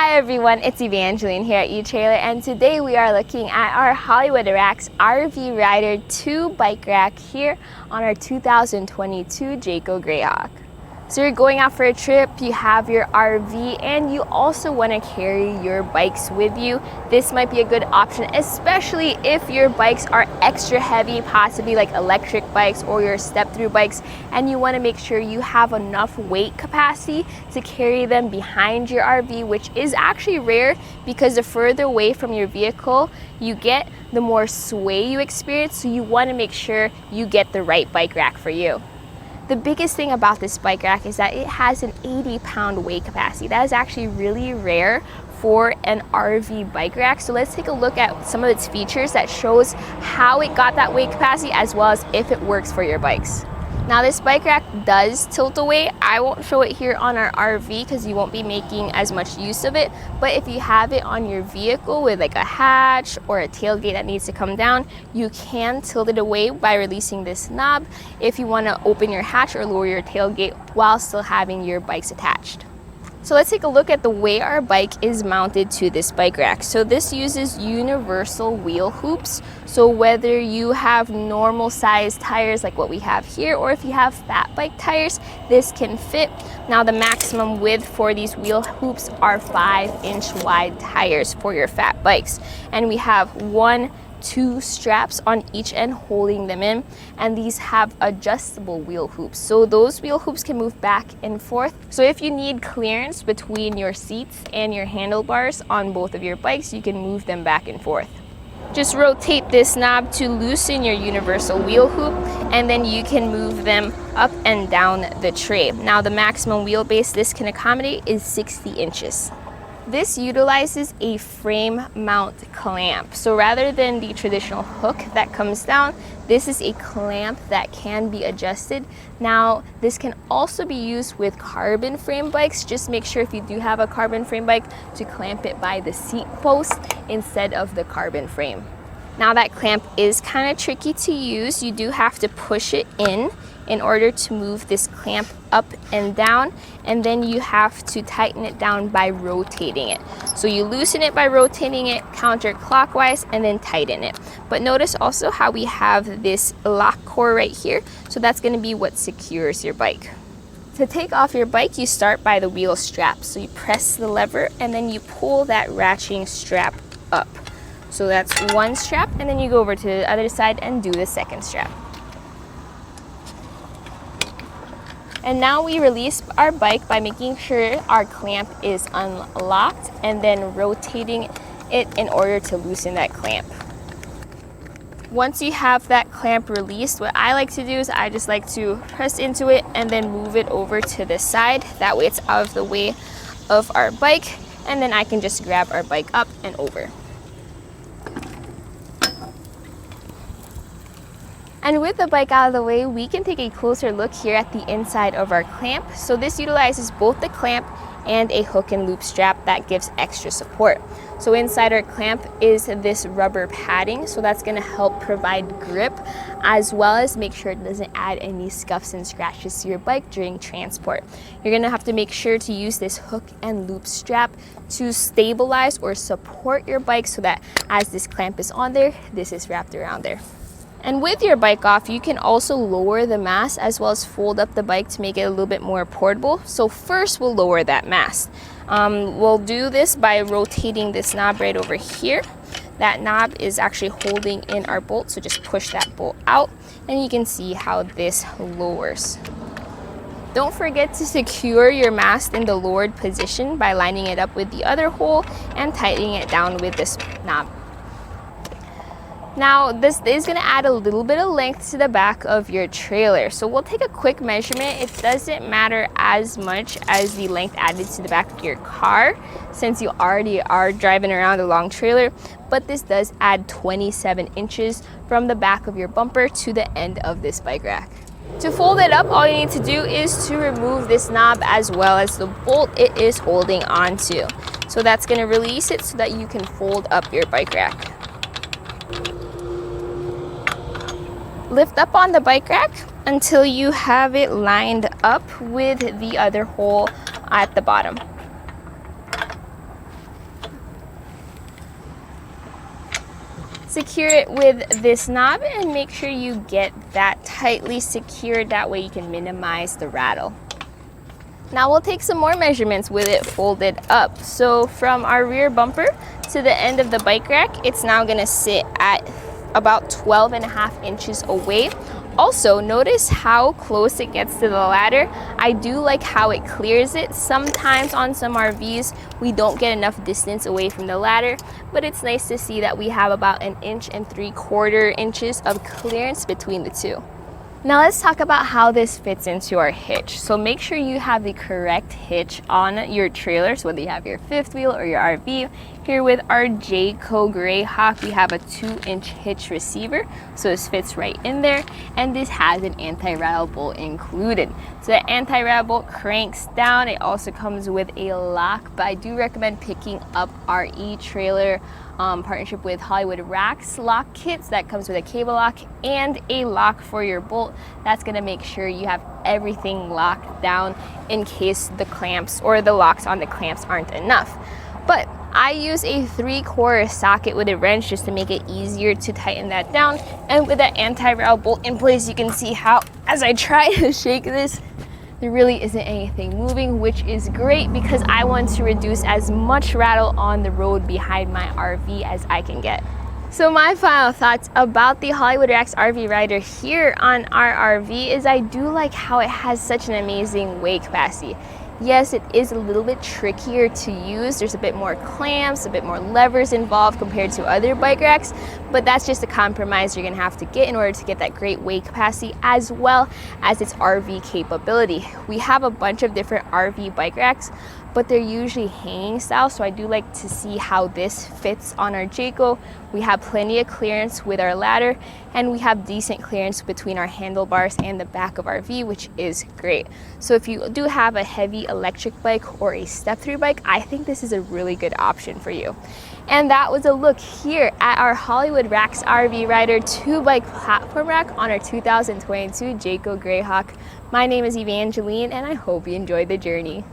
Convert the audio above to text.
Hi everyone, it's Evangeline here at eTrailer, and today we are looking at our Hollywood Racks RV Rider 2 bike rack here on our 2022 Jayco Greyhawk. So you're going out for a trip, you have your RV, and you also want to carry your bikes with you. This might be a good option, especially if your bikes are extra heavy, possibly like electric bikes or your step-through bikes, and you want to make sure you have enough weight capacity to carry them behind your RV, which is actually rare because the further away from your vehicle you get, the more sway you experience, so you want to make sure you get the right bike rack for you. The biggest thing about this bike rack is that it has an 80-pound weight capacity. That is actually really rare for an RV bike rack. So let's take a look at some of its features that shows how it got that weight capacity as well as if it works for your bikes. Now this bike rack does tilt away. I won't show it here on our RV because you won't be making as much use of it. But if you have it on your vehicle with like a hatch or a tailgate that needs to come down, you can tilt it away by releasing this knob if you want to open your hatch or lower your tailgate while still having your bikes attached. So let's take a look at the way our bike is mounted to this bike rack. So this uses universal wheel hoops. So whether you have normal size tires like what we have here, or if you have fat bike tires, this can fit. Now the maximum width for these wheel hoops are 5-inch wide tires for your fat bikes. And we have 2 straps on each end holding them in, and these have adjustable wheel hoops, so those wheel hoops can move back and forth. So if you need clearance between your seats and your handlebars on both of your bikes, you can move them back and forth. Just rotate this knob to loosen your universal wheel hoop, and then you can move them up and down the tray. Now the maximum wheelbase this can accommodate is 60 inches. This utilizes a frame mount clamp. So rather than the traditional hook that comes down, this is a clamp that can be adjusted. Now, this can also be used with carbon frame bikes. Just make sure if you do have a carbon frame bike to clamp it by the seat post instead of the carbon frame. Now that clamp is kind of tricky to use. You do have to push it in order to move this clamp up and down, and then you have to tighten it down by rotating it. So you loosen it by rotating it counterclockwise and then tighten it. But notice also how we have this lock core right here, so that's going to be what secures your bike. To take off your bike, you start by the wheel strap. So you press the lever and then you pull that ratcheting strap up. So that's one strap, and then you go over to the other side and do the second strap. And now we release our bike by making sure our clamp is unlocked and then rotating it in order to loosen that clamp. Once you have that clamp released, what I like to do is I just like to press into it and then move it over to the side. That way it's out of the way of our bike, and then I can just grab our bike up and over. And with the bike out of the way, we can take a closer look here at the inside of our clamp. So this utilizes both the clamp and a hook and loop strap that gives extra support. So inside our clamp is this rubber padding, so that's going to help provide grip as well as make sure it doesn't add any scuffs and scratches to your bike during transport. You're going to have to make sure to use this hook and loop strap to stabilize or support your bike so that as this clamp is on there, this is wrapped around there. And with your bike off, you can also lower the mast as well as fold up the bike to make it a little bit more portable. So first we'll lower that mast. We'll do this by rotating this knob right over here. That knob is actually holding in our bolt, so just push that bolt out and you can see how this lowers. Don't forget to secure your mast in the lowered position by lining it up with the other hole and tightening it down with this knob. Now this is going to add a little bit of length to the back of your trailer. So we'll take a quick measurement. It doesn't matter as much as the length added to the back of your car since you already are driving around a long trailer, but this does add 27 inches from the back of your bumper to the end of this bike rack. To fold it up, all you need to do is to remove this knob as well as the bolt it is holding onto. So that's going to release it so that you can fold up your bike rack. Lift up on the bike rack until you have it lined up with the other hole at the bottom. Secure it with this knob and make sure you get that tightly secured. That way you can minimize the rattle. Now we'll take some more measurements with it folded up. So from our rear bumper to the end of the bike rack, it's now gonna sit at about 12.5 inches away. Also, notice how close it gets to the ladder. I do like how it clears it. Sometimes on some RVs, we don't get enough distance away from the ladder, but it's nice to see that we have about 1.75 inches of clearance between the two. Now let's talk about how this fits into our hitch. So make sure you have the correct hitch on your trailers, whether you have your fifth wheel or your RV. Here with our Jayco Greyhawk, we have a 2-inch hitch receiver, so this fits right in there, and this has an anti-rattle bolt included. So the anti-rattle bolt cranks down. It also comes with a lock, but I do recommend picking up our etrailer partnership with Hollywood Racks lock kits. That comes with a cable lock and a lock for your bolt. That's gonna make sure you have everything locked down in case the clamps or the locks on the clamps aren't enough. But I use a 3/4 socket with a wrench just to make it easier to tighten that down. And with that anti-rattle bolt in place, you can see how, as I try to shake this, there really isn't anything moving, which is great because I want to reduce as much rattle on the road behind my RV as I can get. So my final thoughts about the Hollywood Racks RV Rider here on our RV is I do like how it has such an amazing weight capacity. Yes, it is a little bit trickier to use. There's a bit more clamps, a bit more levers involved compared to other bike racks, but that's just a compromise you're gonna have to get in order to get that great weight capacity as well as its RV capability. We have a bunch of different RV bike racks, but they're usually hanging style, so I do like to see how this fits on our Jayco. We have plenty of clearance with our ladder, and we have decent clearance between our handlebars and the back of our RV, which is great. So if you do have a heavy electric bike or a step-through bike, I think this is a really good option for you. And that was a look here at our Hollywood Racks RV Rider 2-bike platform rack on our 2022 Jayco Greyhawk. My name is Evangeline, and I hope you enjoyed the journey.